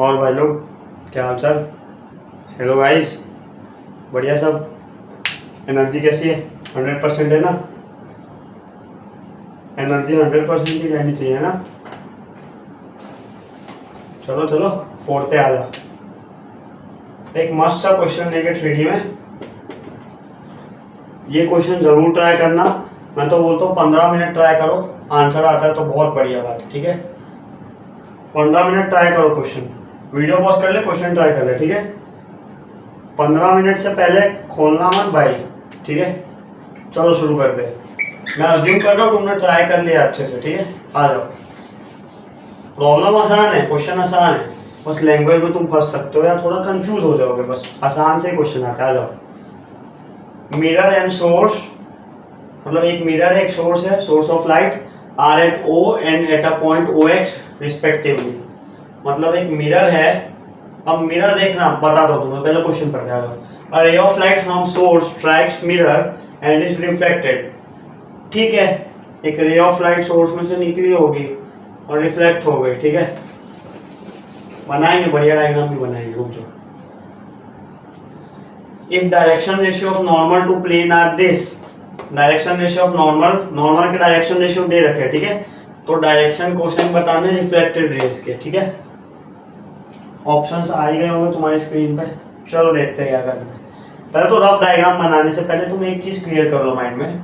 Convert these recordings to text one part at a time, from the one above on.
और भाई लोग, क्या हाल चाल? हेलो गाइस, बढ़िया सब? एनर्जी कैसी है? 100% है ना? एनर्जी 100% ही रहनी चाहिए ना? चलो चलो, फोड़ते आ जाओ। एक मस्त सा क्वेश्चन लेके 3D में, ये क्वेश्चन जरूर ट्राई करना। मैं तो बोलता हूँ 15 मिनट ट्राई करो, आंसर आता है तो बहुत बढ़िया बात है। ठीक है, 15 मिनट ट्राई करो क्वेश्चन। वीडियो पॉज कर ले, क्वेश्चन ट्राई कर ले। ठीक है, 15 मिनट से पहले खोलना मत भाई। ठीक है, चलो शुरू करते हैं। मैं अज्यूम कर रहा हूँ तुमने ट्राई कर लिया अच्छे से। ठीक है, आ जाओ। प्रॉब्लम आसान है, क्वेश्चन आसान है, बस लैंग्वेज में तुम फंस सकते हो या थोड़ा कंफ्यूज हो जाओगे। बस आसान से क्वेश्चन आता है, आ जाओ। मिरर एंड सोर्स, मतलब एक मिरर है, एक सोर्स है, source of light are at O and at a point O X respectively. मतलब एक मिरर है। अब मिरर देखना, बता दो तुम्हें, पहले क्वेश्चन पढ़ जाओ। A ray of light from source strikes mirror and is reflected. ठीक है, एक रे ऑफ लाइट सोर्स में से निकली होगी और रिफ्लेक्ट हो गई। ठीक है, बनाएंगे, बढ़िया डायग्राम भी बनाएंगे, रुक जाओ। If direction ratio of normal to plane are this, direction ratio of normal के डायरेक्शन रेशियो दे रखे। ठीक है, तो डायरेक्शन क्वेश्चन बताने रिफ्लेक्टेड रेज के। ठीक है, ऑप्शंस आ ही गए होंगे तुम्हारी स्क्रीन पे। चलो देखते हैं क्या करना है। पहले तो रफ डायग्राम बनाने से पहले तुम एक चीज क्लियर कर लो माइंड में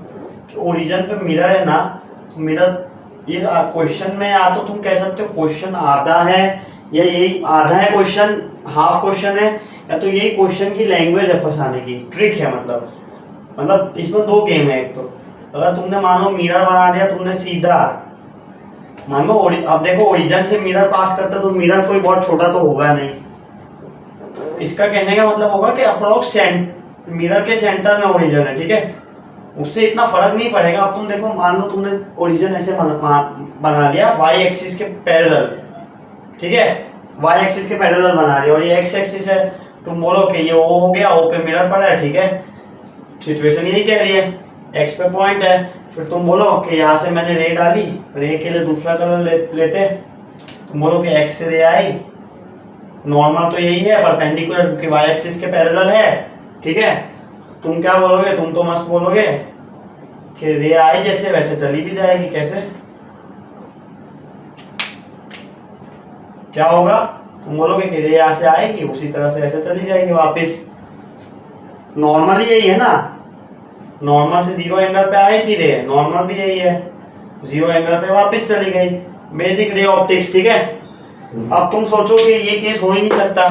कि ओरिजिन पे मिरर है ना, मिरर ये क्वेश्चन में या तो तुम कह सकते हो क्वेश्चन आधा है, या यही आधा है क्वेश्चन, हाफ क्वेश्चन है, या तो यही क्वेश्चन की लैंग्वेज है, फंसाने की ट्रिक है। मतलब इसमें दो गेम है। एक तो अगर तुमने मानो मिरर बना दिया तुमने सीधा, मान लो अब देखो ओरिजिन से मिरर पास करता तो मिरर कोई बहुत छोटा तो होगा नहीं। तो इसका कहने का मतलब होगा कि अप्रोक्स मिरर के सेंटर में ओरिजिन है। ठीक है, उससे इतना फर्क नहीं पड़ेगा। अब तुम देखो, मान लो तुमने ओरिजिन ऐसे बना लिया वाई एक्सिस के पैरेलल। ठीक है, वाई एक्सिस के पैरेलल बना लिया और ये एक्स एक्सिस है। तुम बोलो कि ये ओ हो गया, ओ पे मिरर पड़ा है। ठीक है, सिचुएशन यही कह रही है, एक्स पे पॉइंट है। फिर तुम बोलो कि यहाँ से मैंने रे डाली, रे के लिए दूसरा कलर लेते। तुम बोलो कि एक्स से रे आई, नॉर्मल तो यही है, परपेंडिकुलर क्योंकि वाई एक्सिस के पैरेलल है। ठीक है, तुम क्या बोलोगे? तुम तो मस्त बोलोगे कि रे आई जैसे वैसे चली भी जाएगी। कैसे, क्या होगा? तुम बोलोगे कि रे यहाँ से आएगी, उसी तरह से ऐसे चली जाएगी वापस। नॉर्मल ही यही है ना, नॉर्मल से जीरो एंगल पे आई थी रे, नॉर्मल भी यही है, जीरो एंगल पे वापस चली गई। Basic ray optics. ठीक है, अब तुम सोचो कि ये केस हो ही नहीं सकता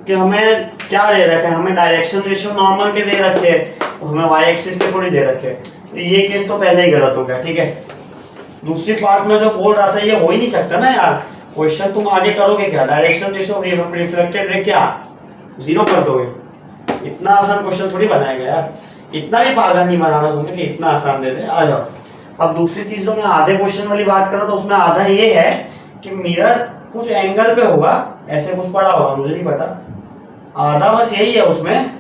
कि हमें क्या दे रखे, हमें डायरेक्शन रेशियो नॉर्मल के दे रखे, हमें वाई एक्सिस के थोड़ी दे रखे। तो ये केस तो पहले ही गलत हो गया। ठीक है, दूसरी पार्ट में जो बोल रहा था ये हो ही नहीं सकता ना यार। क्वेश्चन तुम आगे करोगे क्या, डायरेक्शन रेशियो रिफ्लेक्टेड रे क्या जीरो कर दोगे? इतना आसान क्वेश्चन थोड़ी बनाएगा यार, इतना भी पागल नहीं बनाना तुमने कि इतना आसान दे दे। आ जाओ। अब दूसरी चीज जो मैं आधे क्वेश्चन वाली बात कर रहा था उसमें आधा ये है कि मिरर कुछ एंगल पे होगा, ऐसे कुछ पड़ा होगा, मुझे नहीं पता। आधा बस यही है उसमें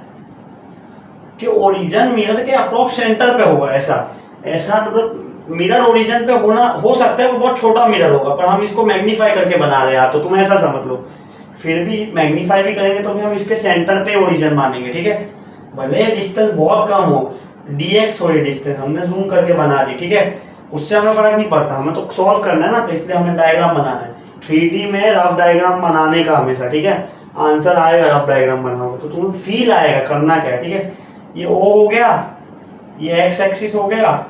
कि ओरिजिन मिरर के अप्रोक्स सेंटर पे होगा। ऐसा मतलब मिरर ओरिजिन पे होना हो सकता है, वो बहुत छोटा मिरर होगा, पर हम इसको मैग्नीफाई करके बना रहे हैं, तो तुम ऐसा समझ लो। फिर भी मैग्नीफाई भी करेंगे तो भी हम इसके सेंटर पे ओरिजिन मानेंगे। ठीक है, भले डिस्टेंस बहुत कम हो, dx हो ये डिस्टेंस, हमने जूम करके बना दी। ठीक है, उससे हमें फर्क नहीं पड़ता, हमें तो सॉल्व करना है ना, तो इसलिए हमें डायग्राम बनाना है। 3D में रफ डायग्राम बनाने का हमेशा। ठीक है, आंसर आएगा रफ डायग्राम बनाओगे तो तुम्हें फील आएगा करना क्या है। ठीक है, ये O हो गया, ये एक्स एक्सिस हो गया,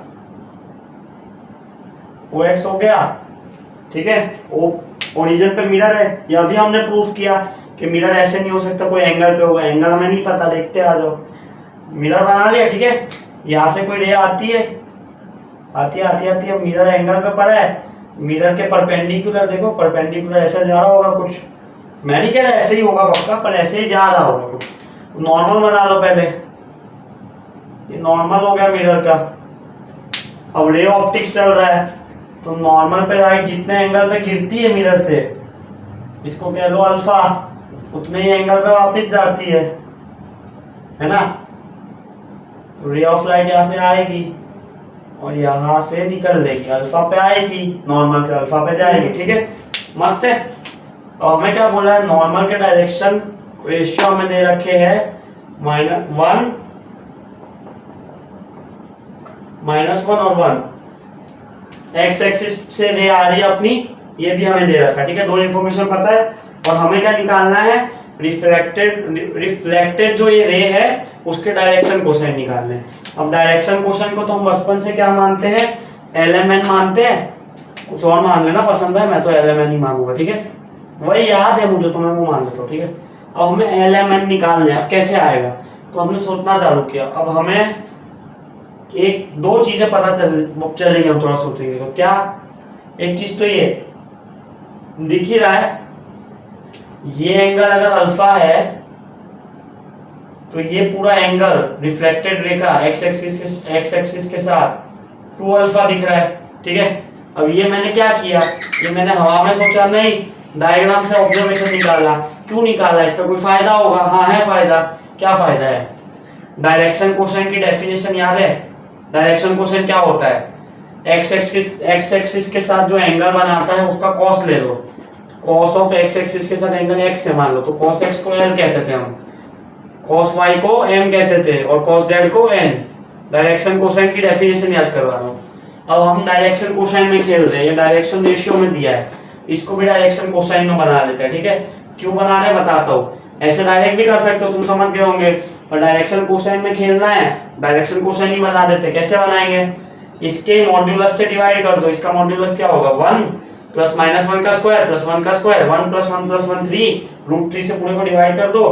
OX हो गया। ठीक है, ओ ओरिजिन पे मिरर है। यह भी हमने प्रूफ किया कि मिरर ऐसे नहीं हो सकता, कोई एंगल पे होगा, एंगल हमें नहीं पता, देखते आ जाओ। मिरर बना लिया। ठीक है, यहाँ से कोई रे आती है, आती है, मिरर एंगल पे पड़ा है, मिरर के परपेंडिकुलर देखो, परपेंडिकुलर ऐसे जा रहा होगा कुछ, मैं नहीं कह रहा ऐसे ही होगा पक्का, पर ऐसे ही जा रहा होगा कुछ। नॉर्मल बना लो पहले, ये नॉर्मल हो गया मिरर का। अब रे ऑप्टिक्स चल रहा है तो नॉर्मल पे राइट जितने एंगल पे गिरती है मिरर से, इसको कह लो अल्फा, उतने ही एंगल पे वापस जाती है ना। तो रे ऑफ लाइट यहाँ से आएगी और यहाँ से निकल लेगी, अल्फा पे आई थी, नॉर्मल से अल्फा पे जाएगी। ठीक है, मस्त है। और हमें क्या बोला है, नॉर्मल के डायरेक्शन रेशियो हमें दे रखे हैं -1 -1 और 1। एक्स एक्सिस से रे आ रही है अपनी, ये भी हमें दे रखा है, ठीक है। दो इन्फॉर्मेशन पता है और हमें क्या निकालना है, रिफ्लेक्टेड जो ये रे है उसके डायरेक्शन कोसाइन निकालने हैं। अब डायरेक्शन कोसाइन को तो हम बचपन से क्या मानते हैं, LMN मानते हैं। कुछ और मान लेना पसंद है, मैं तो LMN ही मानूंगा, ठीक है। वही याद है मुझे तो मैं वो मान लेता हूँ, ठीक है। अब हमें LMN निकालने, अब कैसे आएगा, तो हमने सोचना चालू किया। अब हमें एक दो चीजें पता चलेंगी, हम थोड़ा सोचेंगे तो क्या। एक चीज तो ये दिख ही रहा है, ये एंगल अगर अल्फा है तो ये पूरा एंगल रिफ्लेक्टेड रे का एक्स एक्सिस के साथ 2 अल्फा दिख रहा है, ठीक है। अब ये मैंने क्या किया, ये मैंने हवा में सोचा नहीं, डायग्राम से ऑब्जर्वेशन निकाला। क्यों निकाला, इसका कोई फायदा होगा? हाँ है फायदा। क्या फायदा है, डायरेक्शन कोसाइन की डेफिनेशन याद है? डायरेक्शन कोसाइन क्या होता है, एक्स एक्सिस के साथ जो एंगल बनाता है उसका कॉस ले लो। कॉस ऑफ एक्स एक्सिस के साथ एंगल एक्स से मान लो, तो कॉस एक्स को एल कहते थे हम, कॉस वाई को एम कहते थे और कॉस जेड को एन। डायरेक्शन कोसाइन की डेफिनेशन याद करवा रहा हूँ। अब हम डायरेक्शन कोसाइन में खेल रहे हैं, ये डायरेक्शन रेशियो में दिया है, इसको भी डायरेक्शन कोसाइन में बना लेते हैं, ठीक है। क्यों बना रहे बताता हूँ, ऐसे डायरेक्ट भी कर सकते हो, तुम समझ गए होंगे, पर डायरेक्शन कोसाइन में खेलना है, डायरेक्शन कोसाइन ही बना देते। कैसे बनाएंगे, इसके मॉड्यूलस से डिवाइड कर दो। इसका मॉड्यूलस क्या होगा, 1 प्लस -1 का स्क्वायर प्लस 1 का स्क्वायर, 1 प्लस 1 प्लस 1 3, √3 से पूरे को डिवाइड कर दो,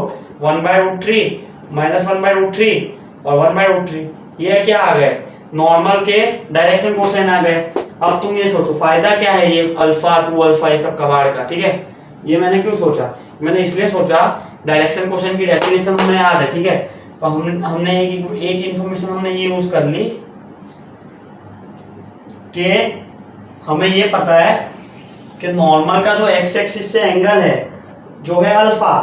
1/√3 -1/√3 और 1/√3। ये क्या आ गए, नॉर्मल के डायरेक्शन कोसाइन आ गए। अब तुम ये सोचो फायदा क्या है, ये अल्फा 2 अल्फा ये सब कबाड़ का, ठीक है। ये मैंने क्यों सोचा, मैंने इसलिए सोचा डायरेक्शन कोसाइन की डेफिनेशन हमें याद है, ठीक है। तो हमने एक इन्फॉर्मेशन हमने ये यूज कर ली कि हमें ये पता है कि नॉर्मल का जो एक्स एक्सिस से एंगल है जो है अल्फा,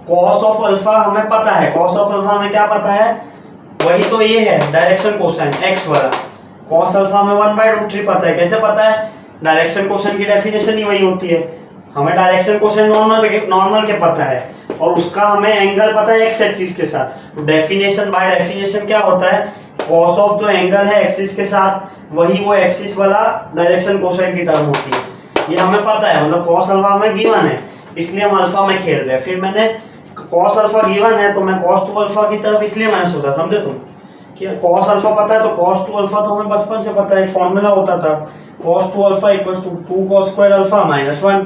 कॉस ऑफ अल्फा हमें पता है। कॉस ऑफ अल्फा हमें क्या पता है, वही तो ये है डायरेक्शन कोसाइन एक्स वाला। कॉस अल्फा में 1/√3 पता है। कैसे पता है, डायरेक्शन कोसाइन की डेफिनेशन ही वही होती है। हमें डायरेक्शन कोसाइन नॉर्मल के पता है और उसका हमें एंगल पता है एक्स एक्सिस के साथ। तो डेफिनेशन बाय डेफिनेशन क्या होता है, कॉस ऑफ जो एंगल है एक्सिस के साथ वही वो एक्सिस वाला डायरेक्शन कोसाइन की टर्म होती है। ये हमें पता है, मतलब कॉस अल्फा हमें गिवन है, इसलिए हम अल्फा में खेल रहे हैं। फिर मैंने कॉस अल्फा गिवन है तो मैं cos 2 अल्फा की तरफ इसलिए मैंने सोचा, समझे तुम, कि cos अल्फा पता है तो cos 2 अल्फा तो हमें बचपन से पता है, एक फॉर्मूला होता था cos 2 alpha equals to 2 cos square alpha -1।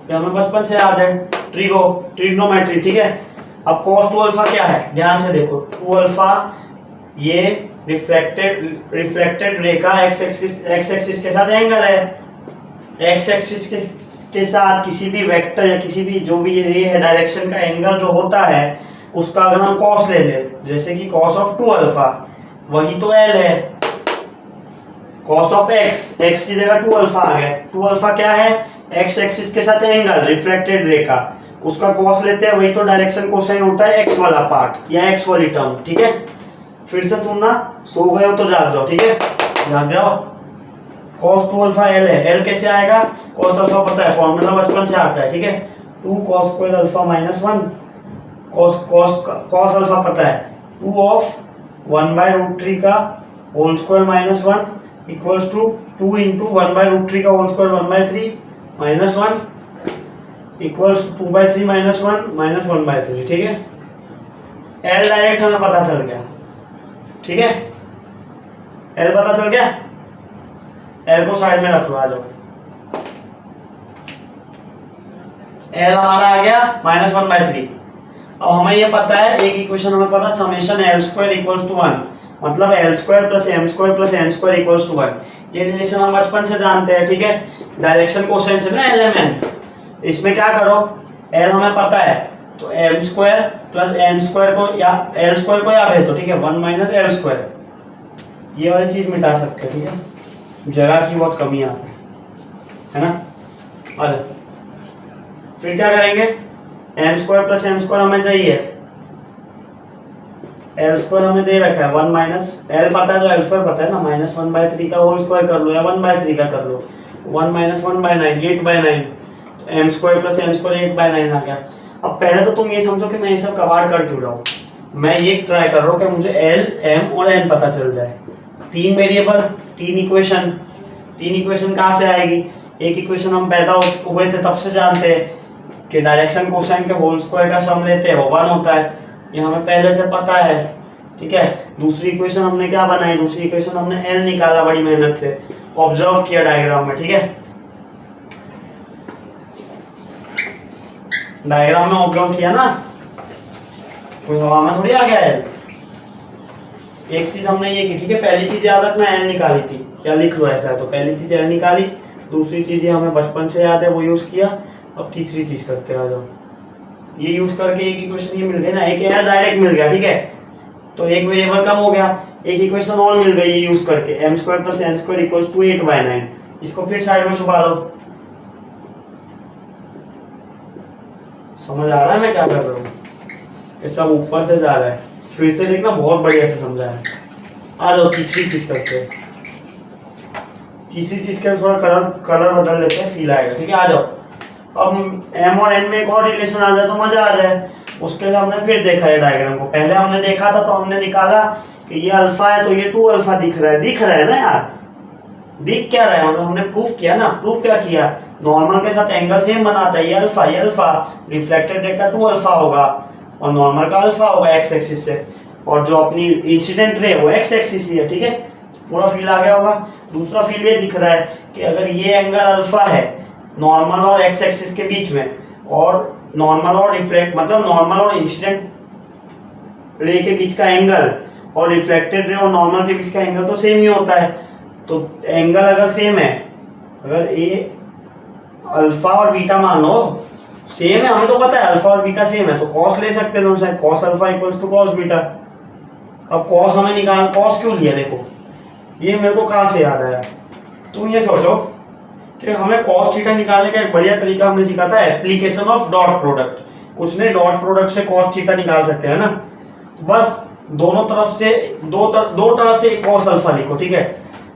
ये हमें बचपन से याद है, ट्रिग्नोमेट्री, ठीक है। अब cos 2 अल्फा क्या है, ध्यान से देखो, 2 अल्फा ये रिफ्लेक्टेड रे का एक्स एक्सिस के साथ एंगल है। एक्स एक्सिस के साथ किसी भी वेक्टर या किसी भी जो भी ये है डायरेक्शन का एंगल जो होता है उसका अगर हम कॉस ले ले, जैसे कि cos ऑफ 2 अल्फा वही तो L है, cos ऑफ x की जगह 2 अल्फा आ गया। 2 अल्फा क्या है, x एक्सिस के साथ एंगल रिफ्लेक्टेड रे का, उसका cos लेते हैं, वही तो डायरेक्शन कोसाइन होता है x वाला पार्ट या x वाली टर्म, ठीक है। फिर से सुनना, सो गए हो तो जाग जाओ, ठीक है, जाग जाओ। cos 2 अल्फा L है, L कैसे आएगा, cos अल्फा पता है, फॉर्मूला बचपन से आता है, ठीक है। 2 cos square alpha -1, cos alpha पता है 2 ऑफ 1/√3 का whole square -1 equals to 2 into 1/√3 का होल स्क्वायर 1/3 -1 इक्वल्स 2/3 -1 1/3, ठीक है। L डायरेक्ट हमें पता चल गया, ठीक है। L पता चल गया, L को साइड में रख लो, आ जाओ। L हमारा आ गया -1/3। अब हमें ये पता है, एक इक्वेशन हमें पता है, समेशन L² इक्वल्स टू 1, मतलब L² plus M² plus N² equals to 1। ये रिलेशन हम बचपन से जानते हैं, ठीक है, डायरेक्शन कोसाइन से ना, LMN। इसमें क्या करो, L हमें पता है तो M² प्लस N² को या L² को या भेज दो, ठीक है, 1 - L²। ये वाली चीज मिटा सकते हैं, ठीक है, जगह की बहुत कमी है ना। अरे फिर क्या करेंगे, M² प्लस M² हमें चाहिए, L² हमें दे रखा है 1 - L पता है तो L² पता है ना, -1/3 का होल स्क्वायर कर लो या 1/3 का कर लो, 1 - 1/9 8/9, तो M square plus M square 8/9 आ गया। अब पहले तो तुम ये समझो कि मैं ये सब कबाड़ कर क्यों रहा हूँ। मैं ये ट्राई कर रहा हूँ कि मुझे एल एम और एन पता चल जाए। 3 वेरिएबल 3 इक्वेशन, 3 इक्वेशन कहाँ से आएगी? एक इक्वेशन हम पैदा हुए थे तब से जानते हैं कि डायरेक्शन कोसाइन के होल स्क्वायर का सम लेते हैं वो 1 होता है, ये हमें पहले से पता है। ठीक है, दूसरी इक्वेशन हमने क्या बनाई? दूसरी इक्वेशन हमने एल निकाला बड़ी मेहनत से, ऑब्जर्व किया डायग्राम में। ठीक है, डायग्राम में ऑब्जर्व किया ना, कोई हवा में थोड़ी आ गया है। एक चीज हमने ये की, ठीक है, पहली चीज याद रखना एल निकाली थी, क्या लिख लो ऐसा है तो पहली चीज एल निकाली, दूसरी चीज ये हमें बचपन से याद है वो यूज किया। अब तीसरी चीज करते हैं, आ जाओ। ये यूज करके एक इक्वेशन ये मिल गई ना, एक एल डायरेक्ट मिल गया। ठीक है, तो एक वेरिएबल कम हो गया, एक इक्वेशन और मिल गई यूज करके, M square plus N square equals to 8/9। इसको फिर साइड में छुपा लो। समझ आ रहा है मैं क्या कर रहा हूँ? ये सब ऊपर से जा रहा है, फिर से देखना, बहुत बढ़िया से समझा है। आ जाओ तीसरी चीज करते हैं। तीसरी चीज के थोड़ा कलर बदल लेते हैं, फील आएगा। ठीक है, आ जाओ। अब एम और एन में एक और रिलेशन आ जाए तो मजा आ जाए। उसके लिए हमने फिर देखा है डायग्राम को, पहले हमने देखा था तो हमने निकाला कि ये अल्फा है तो ये 2 अल्फा दिख रहा है ना यार। दिख क्या रहा है मतलब हमने प्रूफ किया ना। प्रूफ क्या किया? नॉर्मल के साथ एंगल सेम बनाता है, ये अल्फा रिफ्लेक्टेड रे का 2 अल्फा होगा और नॉर्मल का अल्फा होगा एक्स एक्सिस से, और जो अपनी इंसिडेंट रे वो एक्स एक्सिस ही है। ठीक है, पूरा फील आ गया होगा। दूसरा फील ये दिख रहा है कि अगर ये एंगल अल्फा है नॉर्मल और एक्स एक्सिस के बीच में, और नॉर्मल और रिफ्लेक्ट मतलब नॉर्मल और इंसिडेंट रे के बीच का एंगल और रिफ्लेक्टेड रे और नॉर्मल के बीच का एंगल तो सेम ही होता है। तो एंगल अगर सेम है, अगर ए अल्फा और बीटा मान लो सेम है, हमें तो पता है अल्फा और बीटा सेम है, तो कॉस ले सकते हैं दोनों side, cos alpha equals to cos beta. अब कॉस हमें निकाल, कॉस क्यों लिया? देखो ये मेरे को कहाँ से याद आया, तुम ये सोचो कि हमें कॉस थीटा निकालने का एक बढ़िया तरीका हमने सीखा था, एप्लीकेशन ऑफ डॉट प्रोडक्ट। कुछ नहीं, डॉट प्रोडक्ट से कॉस थीटा निकाल सकते हैं ना। तो बस दोनों तरफ से दो तरफ से कॉस अल्फा लिखो। ठीक है,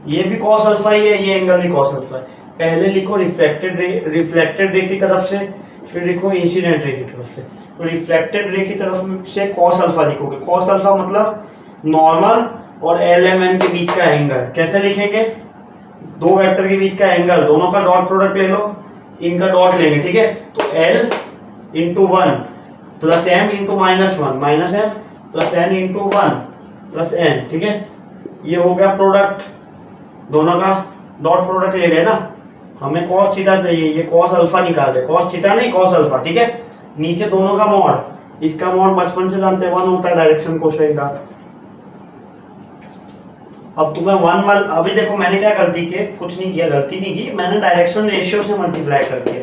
ये भी कॉस अल्फा ही है, ये एंगल भी कॉस अल्फा है। पहले लिखो रिफ्लेक्टेड रे की तरफ से, फिर लिखो इंसिडेंट रे की तरफ से। तो रिफ्लेक्टेड रे की तरफ से कॉस अल्फा लिखोगे। कॉस अल्फा मतलब नॉर्मल और एल एम एन के बीच का एंगल। कैसे लिखेंगे? दो वेक्टर के बीच का एंगल, दोनों का डॉट प्रोडक्ट ले लो, इनका डॉट लेंगे। ठीक है, तो L into 1 plus M into -1 minus M plus N into 1 plus N. ठीक है, ये हो गया प्रोडक्ट, दोनों का डॉट प्रोडक्ट ले लेना। हमें कॉस थीटा चाहिए, ये कॉस अल्फा निकाल दे, कॉस थीटा नहीं कॉस अल्फा। ठीक है, नीचे दोनों का मॉड, इसका मॉड बचपन से जानते हैं 1 होता है डायरेक्शन कोसाइन का। अब तुम्हें 1 वाल, अभी देखो मैंने क्या गलती की, कुछ नहीं किया, गलती नहीं की, मैंने डायरेक्शन रेशियो से मल्टीप्लाई कर दिया।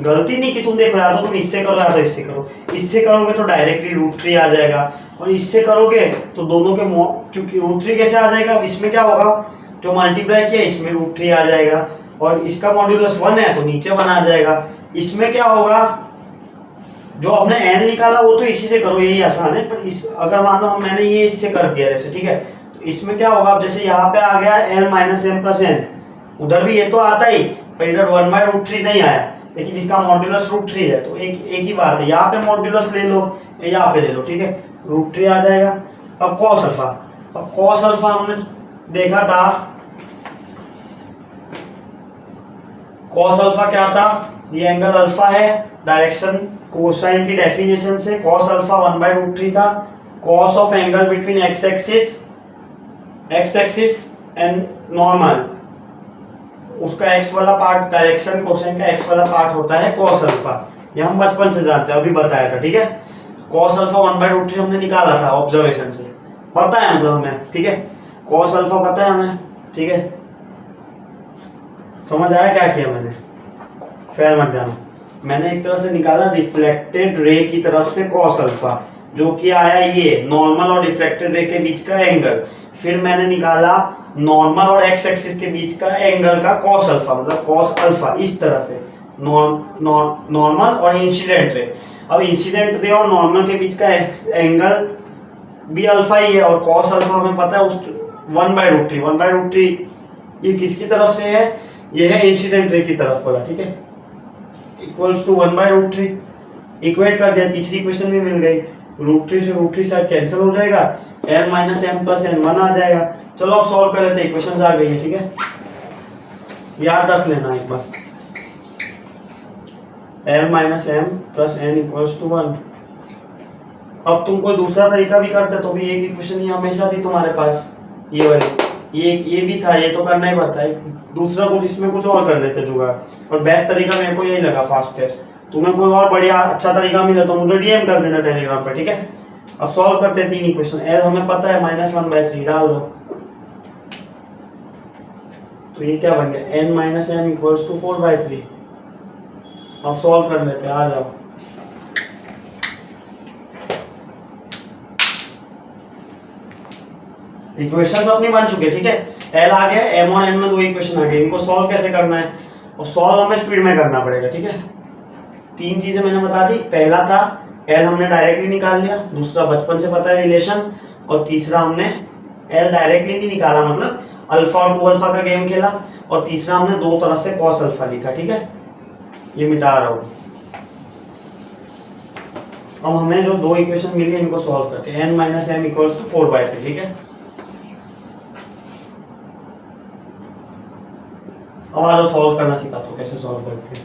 गलती नहीं की, तुम देखो या तो तुम इससे करो या तो इससे करो। इससे करोगे तो डायरेक्टली √3 आ जाएगा, और इससे करोगे तो दोनों के क्योंकि √3 कैसे आ जाएगा, अब इसमें क्या होगा, जो मल्टीप्लाई किया इसमें √3 आ जाएगा, और इसका मॉड्यूलस 1 है तो नीचे 1 आ जाएगा। इसमें क्या होगा, जो हमने n निकाला वो तो इसी से करो, यही आसान है। पर इस अगर मान लो मैंने ये इससे कर दिया जैसे, ठीक है, तो इसमें क्या होगा, अब जैसे यहाँ पे आ गया l minus M plus N, उधर भी ये तो आता ही, पर इधर 1/√3 नहीं आया, लेकिन इसका मॉड्यूलस √3 है, तो एक ही बात है, यहाँ पे मॉड्यूलस ले लो, यहाँ पे ले लो। ठीक है, √3 आ जाएगा। अब कॉस अल्फा, अब कॉस अल्फा हमने देखा था, कॉस अल्फा क्या था, ये एंगल अल्फा है, डायरेक्शन कोसाइन की डेफिनेशन से कॉस अल्फा 1/√3 था। Cos of angle between x axis and normal, उसका एक्स वाला पार्ट, डायरेक्शन कोसाइन का एक्स वाला पार्ट होता है कॉस अल्फा। ये हम बचपन से जानते हैं, अभी बताया था। ठीक है, कॉस अल्फा 1/√3 हमने निकाला था ऑब्जर्वेशन से, पता है मतलब हमें। ठीक है, कॉस अल्फा पता है हमें। ठीक है, समझ आया क्या किया मैंने, फिर मत जाना। मैंने एक तरह से निकाला रिफ्लेक्टेड रे की तरफ से कॉस अल्फा, जो कि आया ये नॉर्मल और रिफ्लेक्टेड रे के बीच का एंगल। फिर मैंने निकाला नॉर्मल और एक्स एक्सिस के बीच का एंगल का कॉस अल्फा, मतलब कॉस अल्फा, इस तरह से नॉर्मल और इंसिडेंट रे। अब इंसिडेंट रे और नॉर्मल के बीच का एंगल भी अल्फा ही है, और कॉस अल्फा हमें पता है उस 1/√3 ये किसकी तरफ से है, ये है इंसिडेंट रे की तरफ वाला। ठीक है, इक्वल्स टू 1/√3। इक्वेट कर दिया, तीसरी इक्वेशन भी मिल गई। √3 से √3 साइड कैंसिल हो जाएगा, m minus M plus N 1 आ जाएगा। चलो अब सॉल्व कर लेते हैं, इक्वेशन आ गई है, ठीक है, याद रख लेना एक बार, m minus M plus N equals to 1। अब तुम कोई दूसरा तरीका भी करते तो भी एक इक्वेशन ही हमेशा थी तुम्हारे पास, ये वाली, ये भी था, ये तो करना ही पड़ता है। दूसरा कुछ इसमें कुछ और कर लेते जुगाड़, और बेस्ट तरीका मेरे को यही लगा, फास्टेस्ट। तुम्हें कोई और बढ़िया अच्छा तरीका मिले तो मुझे डीएम कर देना टेलीग्राम पे, ठीक है। अब सॉल्व करते हैं 3 इक्वेशन। एल हमें पता है -1/3, डाल दो, तो ये क्या बन गया, n minus M equals to 4/3। अब सॉल्व कर लेते हैं, आ जाओ। इक्वेशन तो अपनी बन चुके, ठीक है, एल आ गया, एम और एन में 2 इक्वेशन आ गए। इनको सॉल्व कैसे करना है, और सॉल्व हमें स्पीड में करना पड़ेगा, ठीक है। 3 चीजें मैंने बता दी, पहला था एल हमने डायरेक्टली निकाल लिया, दूसरा बचपन से पता है रिलेशन, और तीसरा हमने एल डायरेक्टली नहीं निकाला, मतलब अल्फा और 2 अल्फा का गेम खेला, और तीसरा हमने 2 तरफ से कॉस अल्फा लिखा, ठीक है। ये मिटा रहा हूं। अब हमें जो 2 इक्वेशन मिली है इनको सॉल्व करते हैं। n minus M equals to 4/3, ठीक है। अब आज सॉल्व करना सिखाता हूँ, कैसे सॉल्व करते हैं।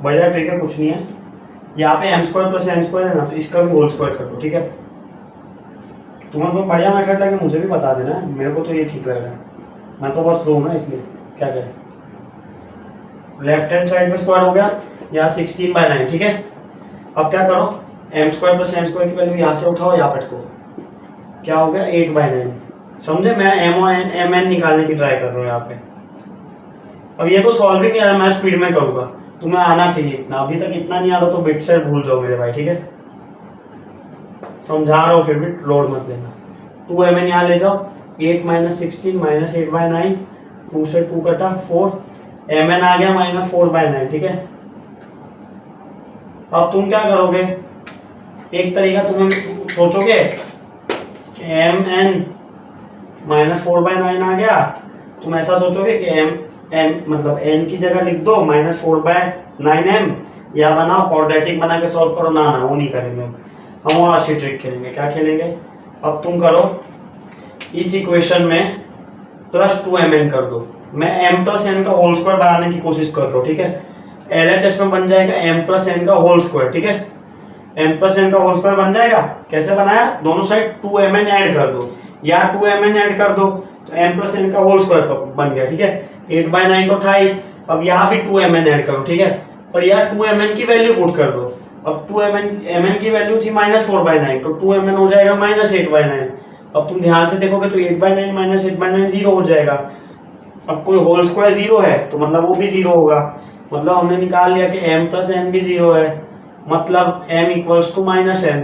बढ़िया ट्रिक है, कुछ नहीं है। यहाँ पे m² प्लस n² है ना, तो इसका भी होल स्क्वायर कर दो, ठीक है। तुम्हें कोई बढ़िया मेथड लगे मुझे भी बता देना, मेरे को तो ये ठीक लग रहा है, मैं तो बस रो ना, इसलिए क्या करें। लेफ्ट हैंड साइड में स्क्वायर हो गया, यहाँ 16/9, ठीक है। अब क्या करो, m² प्लस n² की वैल्यू यहाँ से उठाओ, यहाँ पटको, क्या हो गया 8/9। समझे, मैं m और mn निकालने की ट्राई कर रहा हूँ यहाँ पे। अब ये तो सॉल्विंग है, मैं स्पीड में करूँगा, तुम्हें आना चाहिए इतना। अभी तक इतना नहीं आ रहा तो बिट से भूल जाओ मेरे भाई, ठीक है। समझा रहा हूँ, फिर भी लोड मत लेना। 2mn यहाँ ले जाओ, 8 माइनस 16 माइनस 8/9, 2 से 2 कटा 4, mn आ गया -4/9, ठीक है। अब तुम क्या करोगे, एक तरीका तुम्हें सोचोगे कि mn -4/9 आ गया, तुम ऐसा सोचोगे कि m मतलब n की जगह लिख दो -4/9m, या बनाओ क्वाड्रेटिक बना के सॉल्व करो। ना वो नहीं करेंगे हम, और अच्छी ट्रिक खेलेंगे। क्या खेलेंगे, अब तुम करो इस इक्वेशन में +2mn कर दो। मैं m प्लस n का होल स्क्वायर बनाने की कोशिश कर रहा हूँ, ठीक है। LHS में बन जाएगा m प्लस n का होल स्क्वायर, ठीक है। m प्लस n का होल स्क्वायर बन जाएगा, कैसे बनाया, दोनों साइड 2mn ऐड कर दो, या 2mn ऐड कर दो, तो m प्लस n का होल स्क्वायर बन गया, ठीक है। 8/9 तो था ही, अब यहाँ भी 2mn ऐड करो, ठीक है। पर यहाँ 2mn की वैल्यू पुट कर दो। अब 2mn की वैल्यू थी -4/9, तो 2mn हो जाएगा -8/9। अब तुम ध्यान से देखोगे तो 8/9 माइनस 8/9 जीरो हो जाएगा। अब कोई होल स्क्वायर जीरो है तो मतलब वो भी जीरो होगा, मतलब हमने निकाल लिया कि m प्लस n भी जीरो है, मतलब m इक्वल्स टू -n।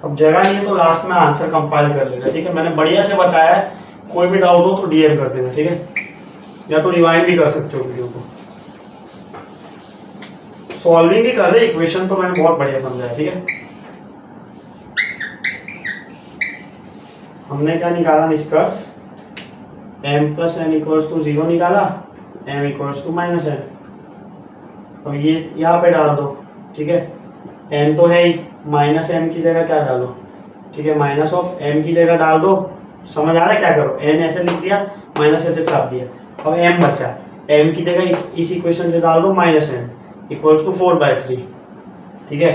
अब जगह नहीं है तो लास्ट में आंसर कंपाइल कर लेगा, ठीक है। मैंने बढ़िया से बताया है, कोई भी डाउट हो तो डीएम कर देना, ठीक है, या तो रिवाइंड भी कर सकते हो वीडियो को। सॉल्विंग ही कर रहे, इक्वेशन तो मैंने बहुत बढ़िया समझाया, ठीक है। हमने क्या निकाला निष्कर्ष, m plus n equals to 0 निकाला, m इक्वल्स टू -n। अब ये यहाँ पे डाल दो, ठीक है। n तो है ही, -m की जगह क्या डालो, ठीक है, -m की जगह डाल दो। समझ आ रहा है, क्या करो, n ऐसे लिख दिया, माइनस ऐसे छाप दिया, अब m बचा, m की जगह इस इक्वेशन से डाल दो -n इक्वल्स टू 4/3, ठीक है।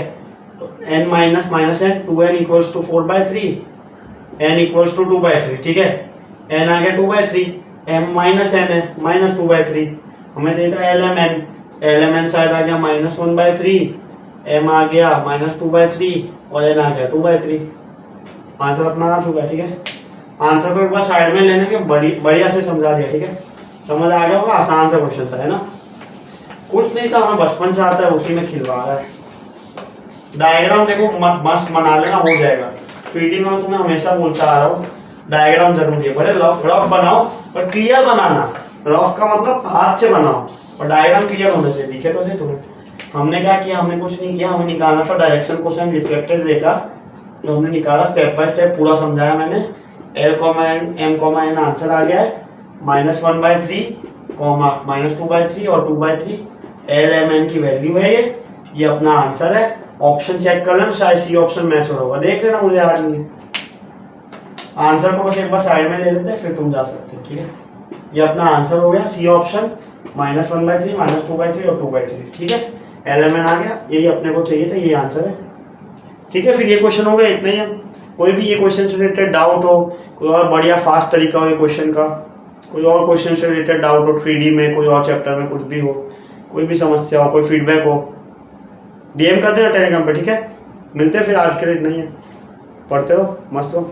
तो n minus -n 2n equals to 4/3, n equals to 2/3, ठीक है। n आ गया 2/3, m माइनस n है -2/3, हमें चाहिए था lmn शायद आ गया -1/3, m आ गया -2/3 और n आ गया 2/3। आंसर अपना आ चुका है, ठीक है। आंसर को एक बार साइड में लेने के बढ़िया से समझा दिया, ठीक है। समझ आ गया होगा, आसान सा क्वेश्चन था, है ना। कुछ नहीं था, हमें बचपन से आता है, उसी में खिलवा रहा है। डायग्राम देखो मस्त बना लेना, हो जाएगा। पीटी में तुम्हें हमेशा बोलता आ रहा हूँ, डायग्राम जरूरी है, बड़े रफ बनाओ पर क्लियर बनाना। रफ का मतलब हाथ से बनाओ, और डायग्राम क्लियर होने से दिखे तो सही तुम्हें। हमने क्या किया, हमने कुछ नहीं किया, हमें निकालना था डायरेक्शन कोसाइन रिफ्लेक्टेड रे का, जो हमने निकाला स्टेप बाय स्टेप पूरा समझाया मैंने। L, M, N आंसर आ गया है -1/3, -2/3 और 2/3, एल एम एन की वैल्यू है ये अपना आंसर है। ऑप्शन चेक कर लेना, शायद सी ऑप्शन मैच हो रहा होगा, देख लेना, मुझे आज नहीं। आंसर को बस एक बार साइड में ले लेते हैं, फिर तुम जा सकते हो। ठीक है, ये अपना आंसर हो गया, सी ऑप्शन -1/3 -2/3 और 2/3। ठीक है, एल एम एन आ गया, यही अपने को चाहिए था, ये आंसर है। ठीक है, फिर ये क्वेश्चन हो गया, इतना ही है। कोई भी ये क्वेश्चन से रिलेटेड डाउट हो, कोई और बढ़िया फास्ट तरीका हो ये क्वेश्चन का, कोई और क्वेश्चन से रिलेटेड डाउट हो 3D में, कोई और चैप्टर में, कुछ भी हो, कोई भी समस्या हो, कोई फीडबैक हो, डीएम कर देना टेलीग्राम पे। ठीक है, मिलते हैं फिर, आज के लिए इतना ही है। पढ़ते रहो, मस्त हो।